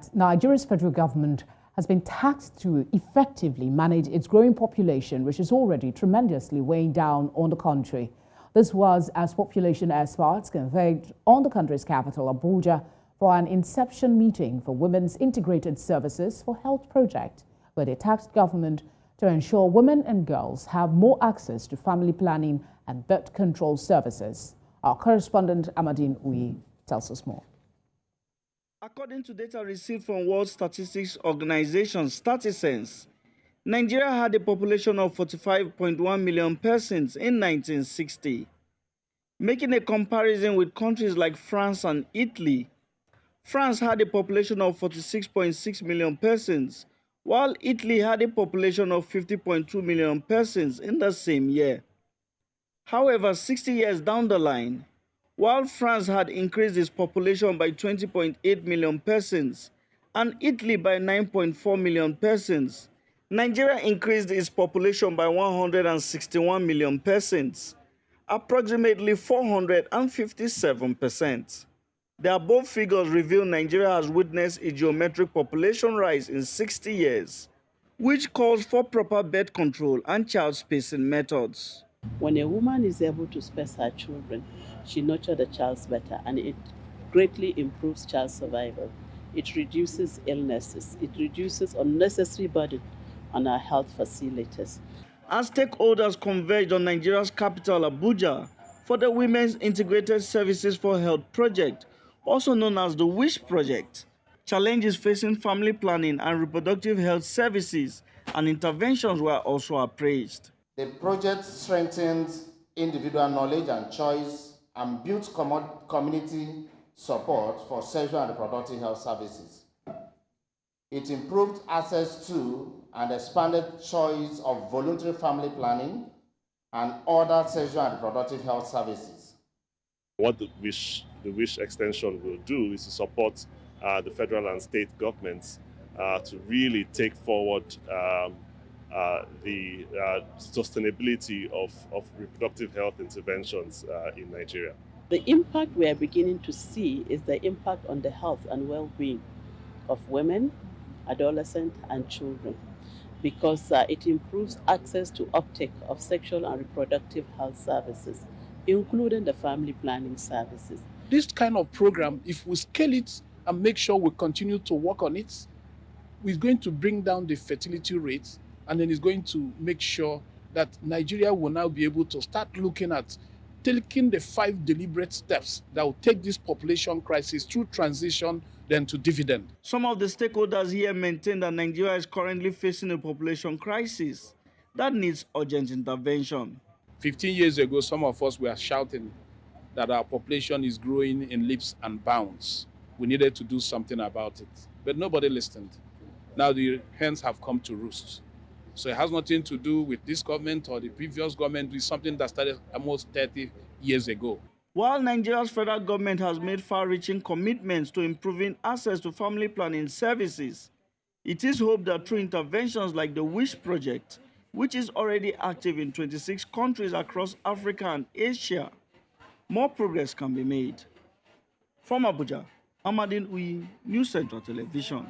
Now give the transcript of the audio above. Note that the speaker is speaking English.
that Nigeria's federal government has been tasked to effectively manage its growing population, which is already tremendously weighing down on the country. This was as population experts convened on the country's capital, Abuja, for an inception meeting for Women's Integrated Services for Health project, where they tasked government to ensure women and girls have more access to family planning and birth control services. Our correspondent Amadin Uyi tells us more. According to data received from World Statistics Organization Statisense, Nigeria had a population of 45.1 million persons in 1960. Making a comparison with countries like France and Italy, France had a population of 46.6 million persons, while Italy had a population of 50.2 million persons in the same year. However, 60 years down the line, while France had increased its population by 20.8 million persons and Italy by 9.4 million persons, Nigeria increased its population by 161 million persons, approximately 457%. The above figures reveal Nigeria has witnessed a geometric population rise in 60 years, which calls for proper birth control and child spacing methods. When a woman is able to space her children, she nurtures the child better, and it greatly improves child survival. It reduces illnesses. It reduces unnecessary burden on our health facilities. As stakeholders converged on Nigeria's capital, Abuja, for the Women's Integrated Services for Health project, also known as the WISH project, challenges facing family planning and reproductive health services and interventions were also appraised. The project strengthens individual knowledge and choice and builds community support for sexual and reproductive health services. It improved access to and expanded choice of voluntary family planning and other sexual and reproductive health services. What the WISH extension will do is to support the federal and state governments to really take forward the sustainability of reproductive health interventions in Nigeria. The impact we are beginning to see is the impact on the health and well-being of women, adolescents, and children, because it improves access to uptake of sexual and reproductive health services, including the family planning services. This kind of program, if we scale it and make sure we continue to work on it, we're going to bring down the fertility rates, and then it's going to make sure that Nigeria will now be able to start looking at taking the 5 deliberate steps that will take this population crisis through transition then to dividend. Some of the stakeholders here maintain that Nigeria is currently facing a population crisis that needs urgent intervention. 15 years ago, some of us were shouting that our population is growing in leaps and bounds. We needed to do something about it, but nobody listened. Now the hens have come to roost. So it has nothing to do with this government or the previous government. It's something that started almost 30 years ago. While Nigeria's federal government has made far-reaching commitments to improving access to family planning services, it is hoped that through interventions like the WISH project, which is already active in 26 countries across Africa and Asia, more progress can be made. From Abuja, Amadin Uyi, News Central Television.